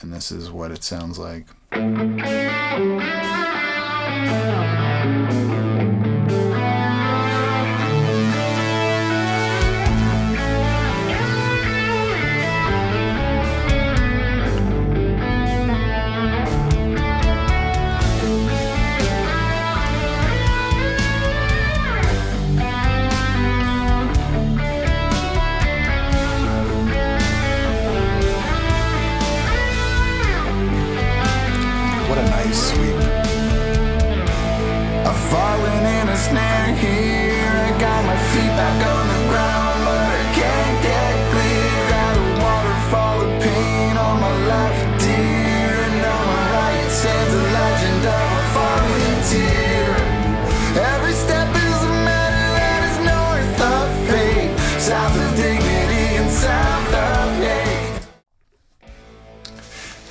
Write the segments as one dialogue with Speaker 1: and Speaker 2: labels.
Speaker 1: and this is what it sounds like. What a nice sweep. I've fallen in a snare here. I got my feet back on the ground, but I can't get clear. Got a waterfall of pain on my life dear. And on my right stands a legend of a falling tear. Every step is a matter that is north of fate, south of dignity and south of hate.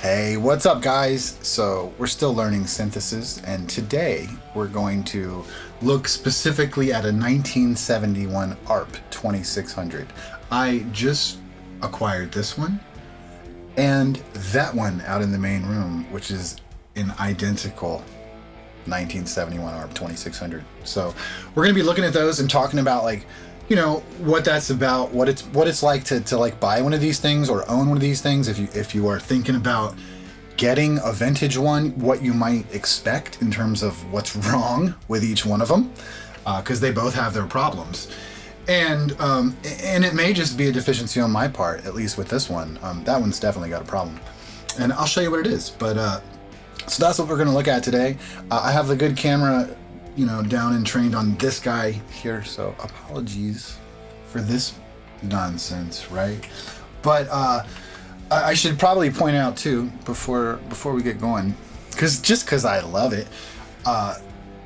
Speaker 1: Hey, what's up guys? So we're still learning synthesis, and today we're going to look specifically at a 1971 ARP 2600. I just acquired this one and that one out in the main room, which is an identical 1971 ARP 2600. So we're going to be looking at those and talking about, like, you know, what that's about, what it's like to like buy one of these things or own one of these things. If you are thinking about getting a vintage one, what you might expect in terms of what's wrong with each one of them, because they both have their problems. And it may just be a deficiency on my part, at least with this one. That one's definitely got a problem, and I'll show you what it is. But so that's what we're going to look at today. I have the good camera, you know, down and trained on this guy here, so apologies for this nonsense, right? But I should probably point out too, before we get going, because I love it,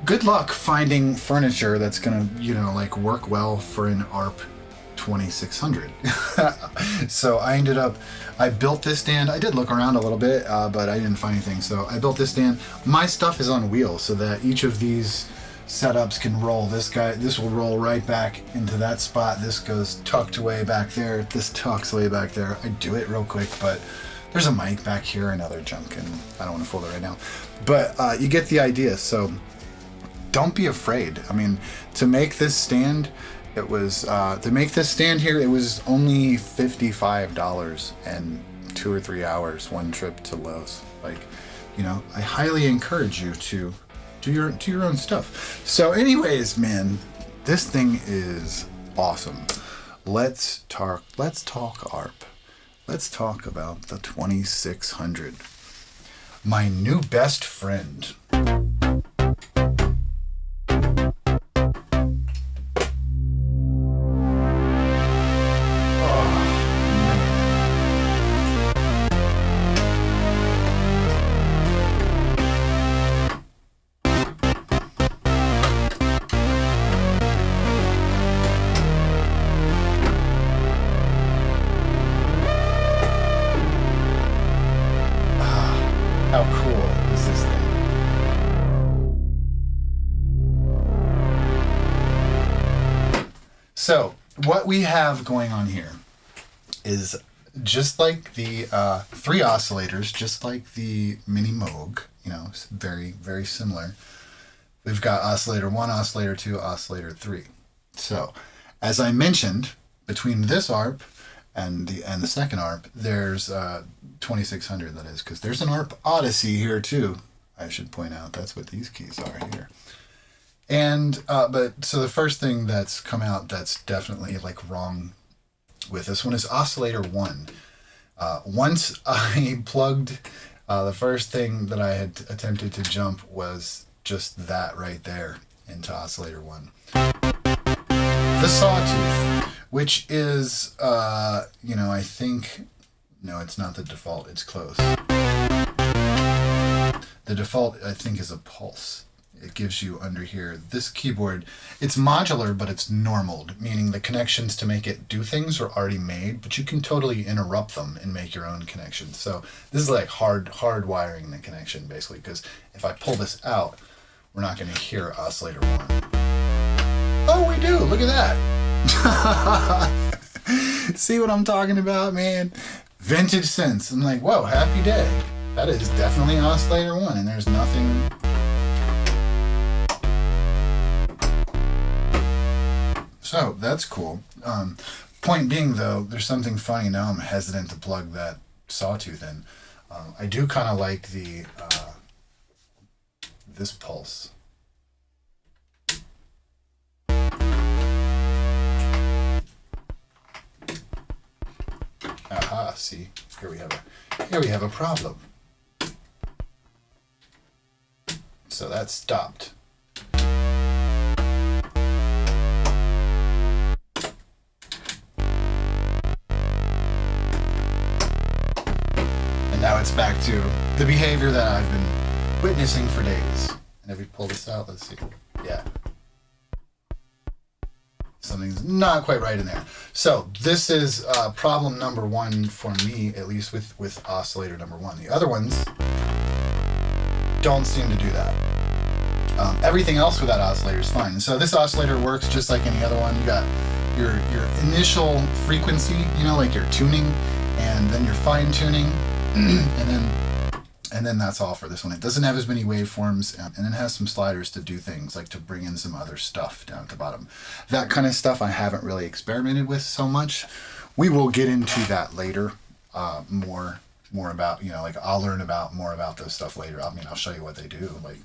Speaker 1: good luck finding furniture that's gonna, you know, like work well for an ARP 2600. So I built this stand. I did look around a little bit, but I didn't find anything. So I built this stand. My stuff is on wheels so that each of these setups can roll. This will roll right back into that spot. This goes tucked away back there. This tucks way back there. I do it real quick, but there's a mic back here and other junk, and I don't want to fold it right now. But you get the idea. So don't be afraid. I mean, to make this stand, it was here, it was only $55 and 2 or 3 hours, one trip to Lowe's. Like, you know, I highly encourage you to do your own stuff. So anyways, man, this thing is awesome. Let's talk ARP. Let's talk about the 2600. My new best friend. How cool is this thing? So what we have going on here is just like the 3 oscillators, just like the Minimoog, you know, very, very similar. We've got oscillator 1, oscillator 2, oscillator 3. So as I mentioned, between this ARP and the second ARP, there's 2600, that is, because there's an ARP Odyssey here too. I should point out that's what these keys are here. And but so the first thing that's come out that's definitely like wrong with this one is oscillator 1. Once I plugged the first thing that I had attempted to jump was just that right there into oscillator 1. The sawtooth, which is, you know, I think, no, it's not the default, it's close. The default, I think, is a pulse. It gives you under here, this keyboard, it's modular, but it's normaled, meaning the connections to make it do things are already made, but you can totally interrupt them and make your own connections. So this is like hard wiring the connection, basically, because if I pull this out, we're not going to hear oscillator 1. Oh, we do! Look at that! See what I'm talking about, man? Vintage synths. I'm like, whoa, happy day. That is definitely oscillator 1, and there's nothing. So that's cool. Point being, though, there's something funny now. I'm hesitant to plug that sawtooth in. I do kind of like the this pulse. Aha! See, here we have a problem. So that stopped. And now it's back to the behavior that I've been witnessing for days. And if we pull this out, let's see. Yeah. Something's not quite right in there. So this is problem number 1 for me, at least with oscillator number 1. The other ones don't seem to do that. Everything else with that oscillator is fine. And so this oscillator works just like any other one. You got your initial frequency, you know, like your tuning, and then your fine tuning, and then that's all for this one. It doesn't have as many waveforms, and it has some sliders to do things, like to bring in some other stuff down at the bottom. That kind of stuff I haven't really experimented with so much. We will get into that later, more about, you know, like I'll learn about more about this stuff later. I mean, I'll show you what they do. Like,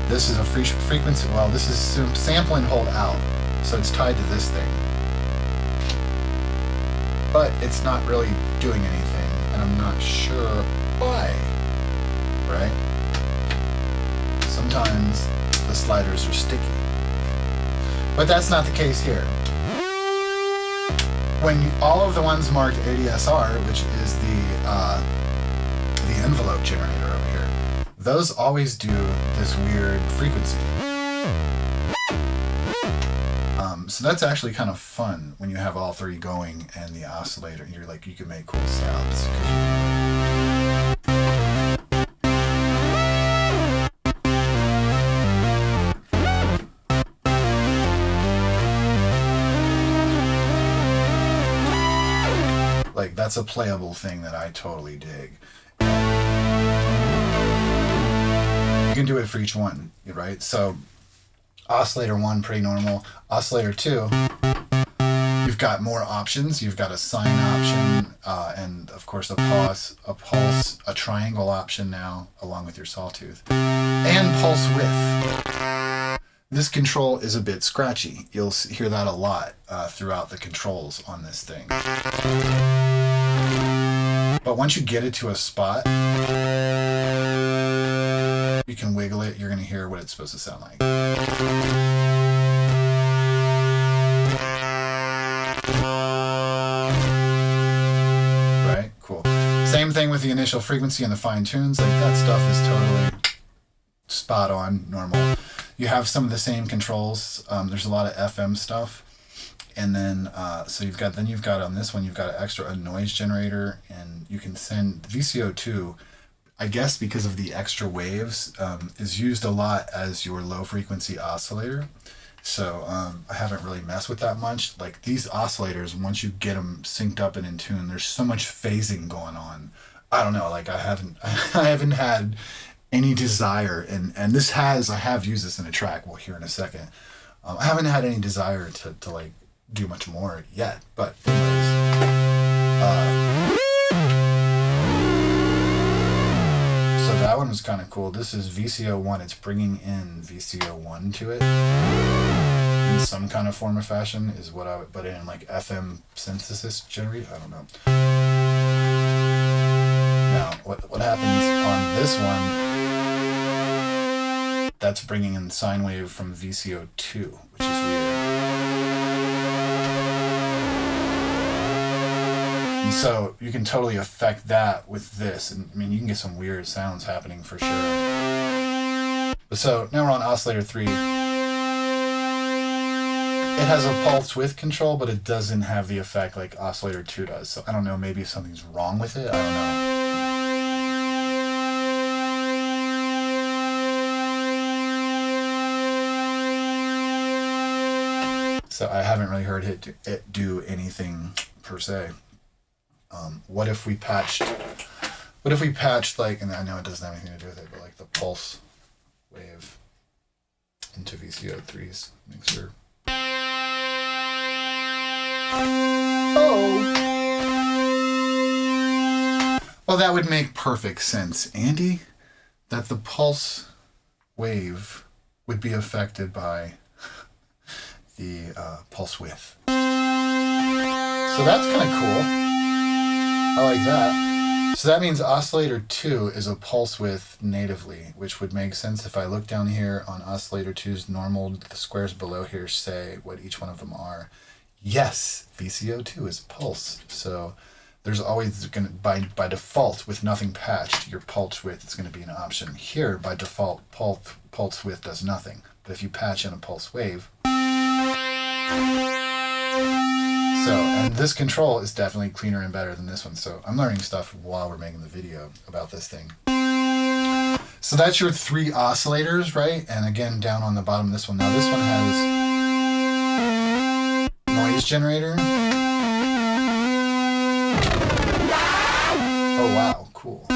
Speaker 1: this is a frequency, well, this is sample and hold out, so it's tied to this thing. But it's not really doing anything, and I'm not sure why, right? Sometimes the sliders are sticky. But that's not the case here. When all of the ones marked ADSR, which is the envelope generator over here, those always do this weird frequency. So that's actually kind of fun when you have all 3 going and the oscillator. You're like, you can make cool sounds. Like, that's a playable thing that I totally dig. You can do it for each one, right? So oscillator 1, pretty normal. Oscillator 2, you've got more options. You've got a sine option, and of course a pulse, a triangle option now, along with your sawtooth, and pulse width. This control is a bit scratchy. You'll hear that a lot throughout the controls on this thing. But once you get it to a spot, you can wiggle it. You're going to hear what it's supposed to sound like. Right? Cool. Same thing with the initial frequency and the fine tunes. Like, that stuff is totally spot on, normal. You have some of the same controls. There's a lot of FM stuff. And then, so you've got on this one, you've got a noise generator, and you can send VCO2, I guess because of the extra waves, is used a lot as your low frequency oscillator. So I haven't really messed with that much. Like, these oscillators, once you get them synced up and in tune, there's so much phasing going on. I don't know, like I haven't had any desire, and I have used this in a track, we'll hear in a second. I haven't had any desire to like do much more yet, but anyways. So that one was kind of cool. This is VCO1. It's bringing in VCO1 to it in some kind of form or fashion, is what I would put in, like FM synthesis generate. I don't know. Now, what happens on this one? That's bringing in sine wave from VCO2, which is weird. And so you can totally affect that with this. And I mean, you can get some weird sounds happening for sure. So now we're on oscillator 3. It has a pulse width control, but it doesn't have the effect like oscillator 2 does. So I don't know, maybe something's wrong with it. I don't know. So I haven't really heard it do anything per se. What if we patched like, and I know it doesn't have anything to do with it, but like the pulse wave into VCO3's mixer. Oh. Well, that would make perfect sense, Andy, that the pulse wave would be affected by the pulse width. So that's kind of cool. I like that. So that means oscillator 2 is a pulse width natively, which would make sense if I look down here on oscillator 2's normal, the squares below here say what each one of them are. Yes, VCO2 is pulse. So there's always going to, by default, with nothing patched, your pulse width is going to be an option. Here, by default, pulse width does nothing. But if you patch in a pulse wave, so, and this control is definitely cleaner and better than this one. So I'm learning stuff while we're making the video about this thing. So that's your 3 oscillators, right? And again, down on the bottom of this one. Now this one has noise generator. Oh wow, cool.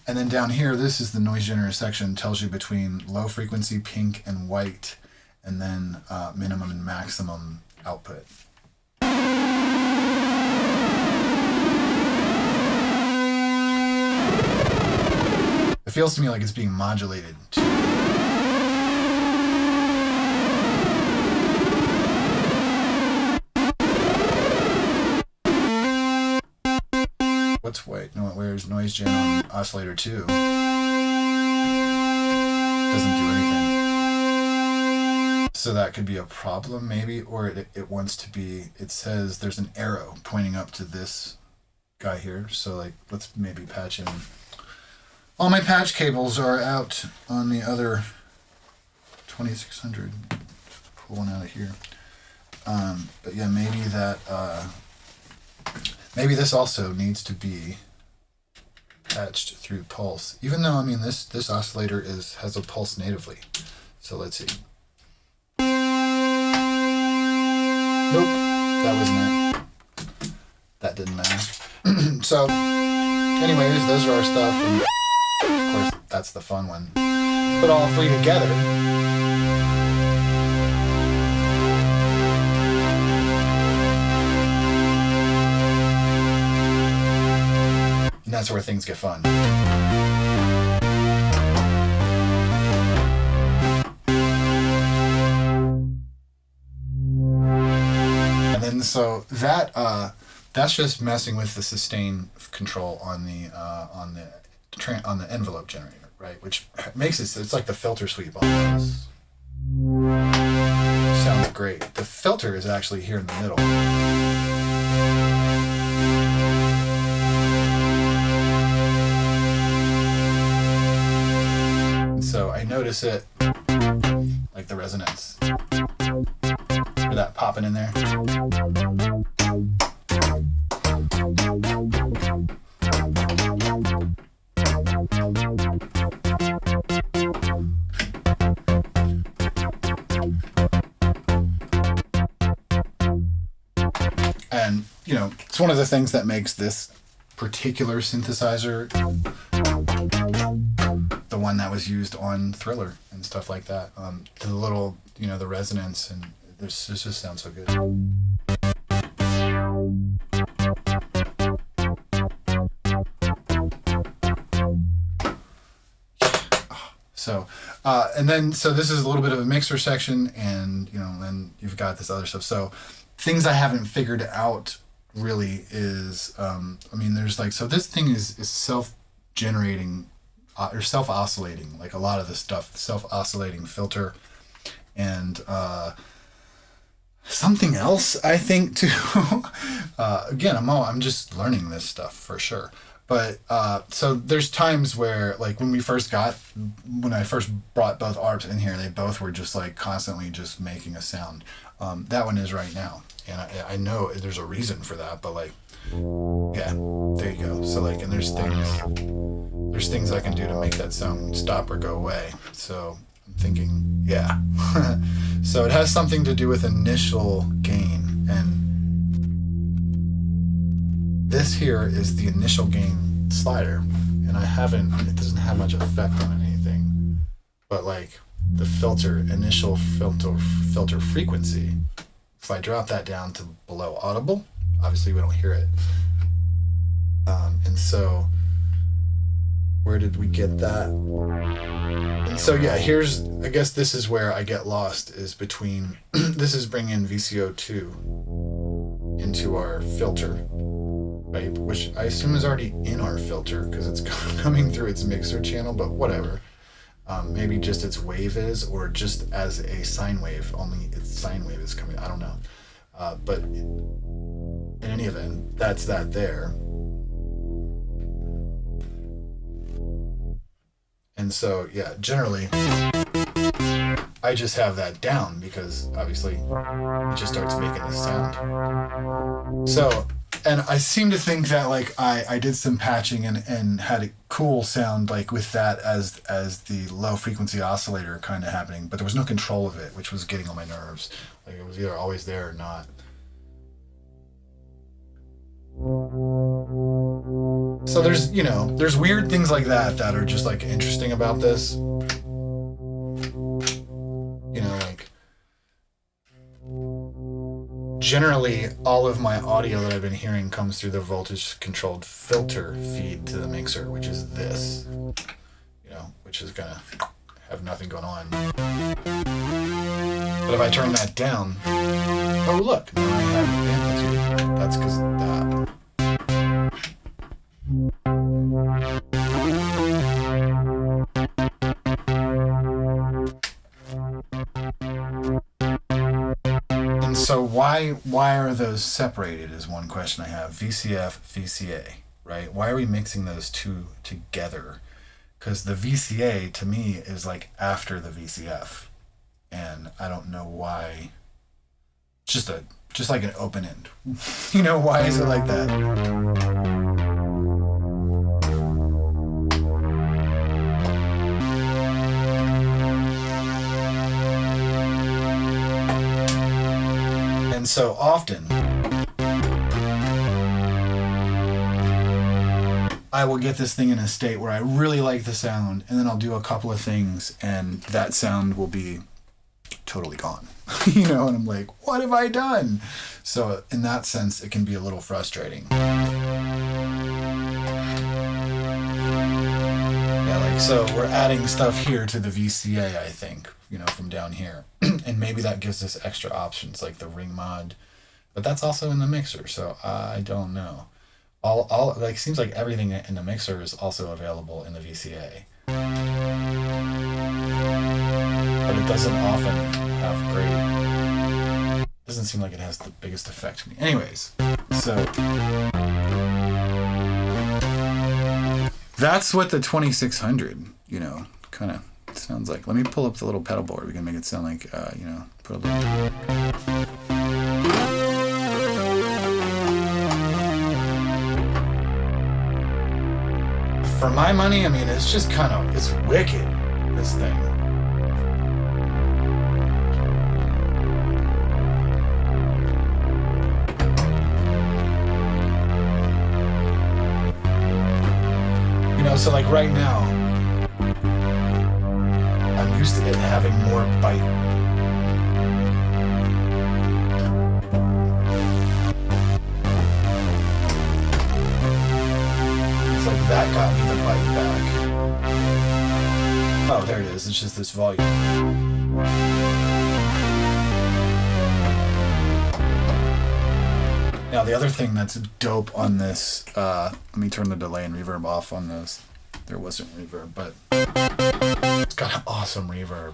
Speaker 1: And then down here, this is the noise generator section. Tells you between low frequency, pink, and white, and then minimum and maximum output. It feels to me like it's being modulated too. What's white? No, where's noise gen on oscillator 2? Doesn't do anything. So that could be a problem maybe, or it wants to be, it says there's an arrow pointing up to this guy here. So like, let's maybe patch in. All my patch cables are out on the other 2600. Pull one out of here. But yeah, maybe that, maybe this also needs to be patched through pulse, even though, I mean, this oscillator has a pulse natively. So let's see. Nope, that wasn't it. That didn't matter. So, anyways, those are our stuff, and of course, that's the fun one. Put all 3 together. And that's where things get fun. So that's just messing with the sustain control on the envelope generator, right? Which makes it's like the filter sweep on this. Sounds great. The filter is actually here in the middle. And so I notice it, like the resonance. Hear that popping in there? And, you know, it's one of the things that makes this particular synthesizer the one that was used on Thriller and stuff like that. The little, you know, the resonance, and this just sounds so good. So, and then, so this is a little bit of a mixer section, and, you know, then you've got this other stuff. So things I haven't figured out really is, I mean, there's like, so this thing is self-generating or self-oscillating, like a lot of this stuff, self-oscillating filter, and something else, I think, too. Again, I'm just learning this stuff for sure. But so there's times where, like, when I first brought both ARPs in here, they both were just like constantly just making a sound. That one is right now, and I know there's a reason for that, but like, yeah, there you go. So like, and there's things I can do to make that sound stop or go away. So I'm thinking, yeah. So it has something to do with initial gain, and this here is the initial gain slider, and it doesn't have much effect on anything, but like the initial filter frequency, if I drop that down to below audible, obviously we don't hear it. And so where did we get that? And so yeah, I guess this is where I get lost, is between, this is bringing VCO2 into our filter, right? Which I assume is already in our filter because it's coming through its mixer channel, but whatever. Maybe just its wave is, or just as a sine wave, only its sine wave is coming, I don't know. But in any event, that's that there. And so, yeah, generally, I just have that down because obviously it just starts making this sound. So, and I seem to think that like I did some patching and had a cool sound like with that as the low frequency oscillator kind of happening, but there was no control of it, which was getting on my nerves. Like it was either always there or not. So there's weird things like that are just like interesting about this. Like generally all of my audio that I've been hearing comes through the voltage controlled filter feed to the mixer, which is this, which is gonna have nothing going on. But if I turn that down, oh look, now I have amplitude. That's because of that. And so why are those separated is one question I have. VCF, VCA, right? Why are we mixing those two together? Because the VCA to me is like after the VCF, and I don't know why. Just like an open end. Why is it like that? And so often I will get this thing in a state where I really like the sound, and then I'll do a couple of things and that sound will be totally gone. And I'm like, what have I done? So in that sense, it can be a little frustrating. Yeah, like so we're adding stuff here to the VCA, I think, from down here. And maybe that gives us extra options like the ring mod, but that's also in the mixer, so I don't know. All like seems like everything in the mixer is also available in the VCA. But it doesn't often have great, doesn't seem like it has the biggest effect to me. Anyways, so that's what the 2600, kind of sounds like. Let me pull up the little pedal board. We can make it sound like, put a little... For my money, it's just it's wicked, this thing. So like right now, I'm used to it having more bite. It's like that got me the bite back. Oh, there it is. It's just this volume. Now the other thing that's dope on this, let me turn the delay and reverb off on this. There wasn't reverb, but it's got an awesome reverb.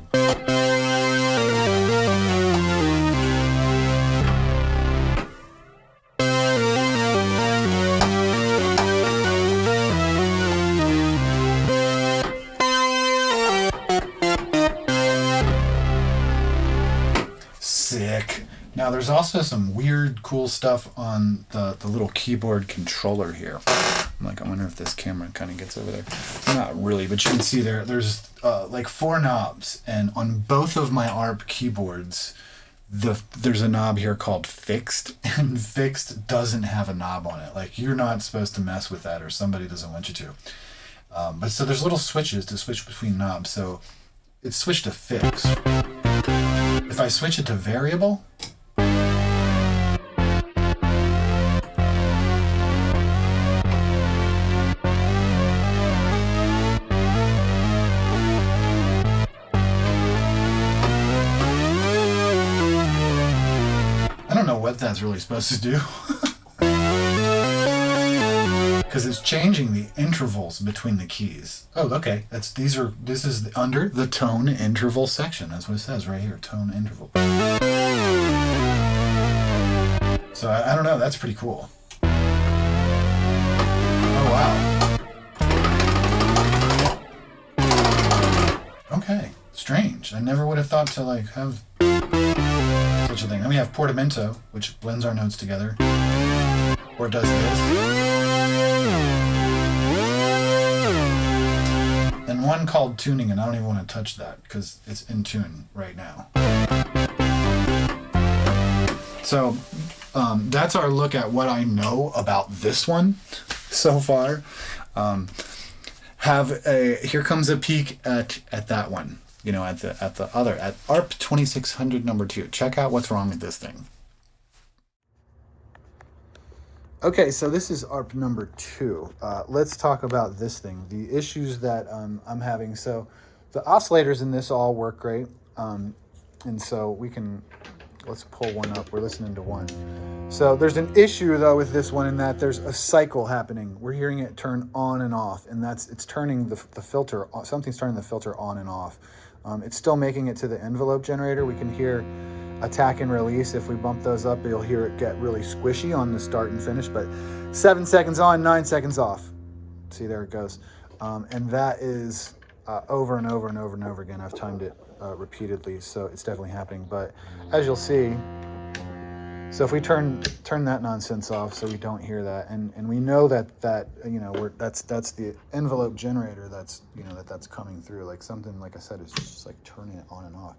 Speaker 1: Sick. Now there's also some weird cool stuff on the little keyboard controller here. I wonder if this camera kind of gets over there. Not really, but you can see there's like 4 knobs, and on both of my ARP keyboards, there's a knob here called fixed, and fixed doesn't have a knob on it. Like, you're not supposed to mess with that, or somebody doesn't want you to. But so there's little switches to switch between knobs. So it's switched to fixed. If I switch it to variable, I don't know what that's really supposed to do. Because it's changing the intervals between the keys. Oh, okay. This is under the tone interval section. That's what it says right here, tone interval. So I don't know. That's pretty cool. Oh wow. Okay. Strange. I never would have thought to like have such a thing. Then we have portamento, which blends our notes together, or does this. And one called tuning, and I don't even want to touch that because it's in tune right now. So that's our look at what I know about this one so far. Here comes a peek at that one. You know, at ARP 2600 number 2. Check out what's wrong with this thing. Okay, so this is ARP number 2. Let's talk about this thing, the issues that I'm having. So the oscillators in this all work great. And so let's pull one up. We're listening to one. So there's an issue though with this one in that there's a cycle happening. We're hearing it turn on and off, and it's turning the filter, something's turning the filter on and off. It's still making it to the envelope generator. We can hear attack and release. If we bump those up, you'll hear it get really squishy on the start and finish, but 7 seconds on, 9 seconds off. See, there it goes. And that is over and over and over and over again. I've timed it repeatedly, so it's definitely happening. But as you'll see, so if we turn that nonsense off so we don't hear that, and we know that you know, that's the envelope generator that's, you know, that's coming through, like something, like I said, is just like turning it on and off.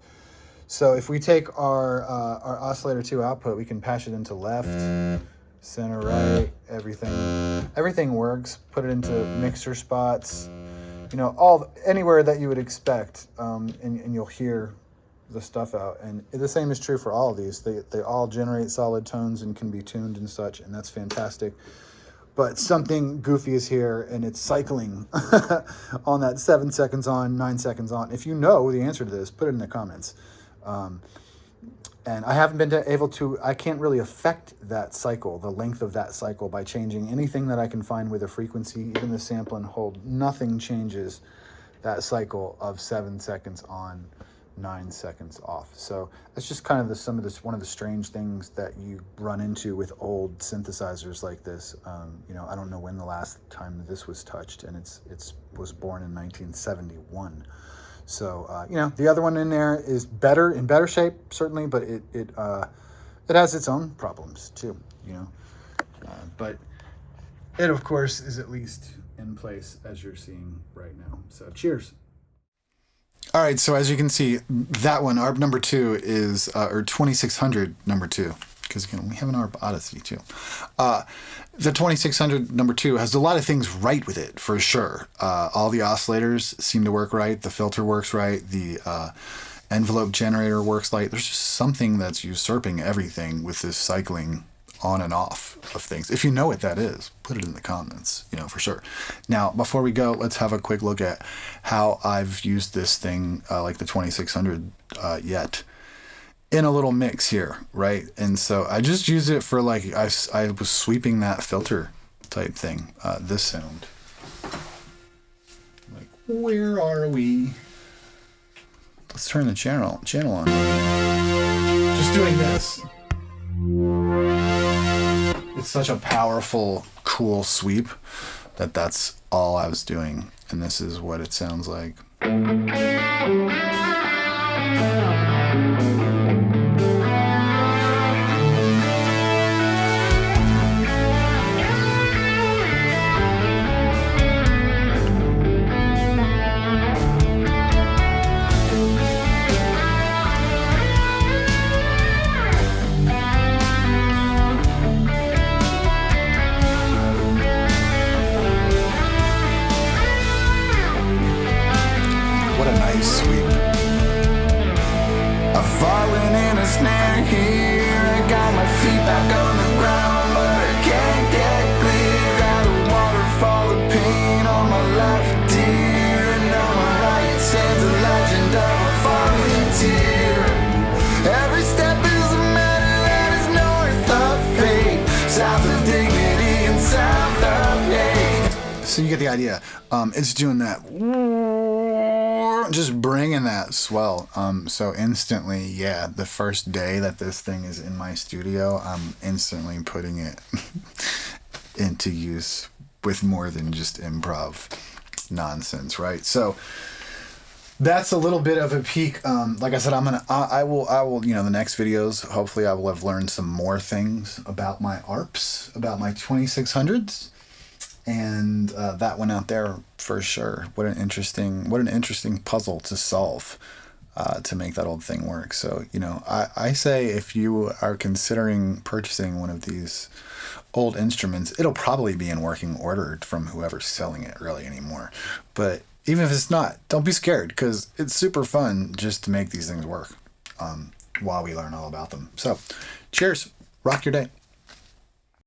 Speaker 1: So if we take our oscillator 2 output, we can patch it into left, center, right, everything works. Put it into mixer spots, you know, anywhere that you would expect, and you'll hear the stuff out. And the same is true for all of these. They all generate solid tones and can be tuned and such, and that's fantastic. But something goofy is here, and it's cycling on that 7 seconds on, 9 seconds on. If you know the answer to this, put it in the comments. And I haven't been able to, I can't really affect that cycle, the length of that cycle, by changing anything that I can find with a frequency, even the sample and hold. Nothing changes that cycle of 7 seconds on, 9 seconds off. So that's just kind of one of the strange things that you run into with old synthesizers like this. You know, I don't know when the last time this was touched, and it was born in 1971. So you know, the other one in there is in better shape certainly, but it has its own problems too. You know, but it of course is at least in place as you're seeing right now. So cheers. All right, so as you can see, that one, ARP number 2, is, or 2600 number 2, because again, we have an ARP Odyssey too. The 2600 number 2 has a lot of things right with it, for sure. All the oscillators seem to work right, the filter works right, the envelope generator works right. There's just something that's usurping everything with this cycling on and off of things. If you know what that is, put it in the comments, you know, for sure. Now, before we go, let's have a quick look at how I've used this thing, like the 2600 yet, in a little mix here, right? And so I just use it for, like, I was sweeping that filter type thing, this sound. Like, where are we? Let's turn the channel on. Just doing this. It's such a powerful, cool sweep that's all I was doing. And this is what it sounds like. So you get the idea. It's doing that, just bringing that swell. So instantly, yeah, the first day that this thing is in my studio, I'm instantly putting it into use with more than just improv nonsense, right? So that's a little bit of a peek. Like I said, I will, the next videos, hopefully I will have learned some more things about my ARPs, about my 2600s. And that one out there for sure. What an interesting puzzle to solve to make that old thing work. So, I say if you are considering purchasing one of these old instruments, it'll probably be in working order from whoever's selling it really anymore. But even if it's not, don't be scared, because it's super fun just to make these things work while we learn all about them. So, cheers. Rock your day.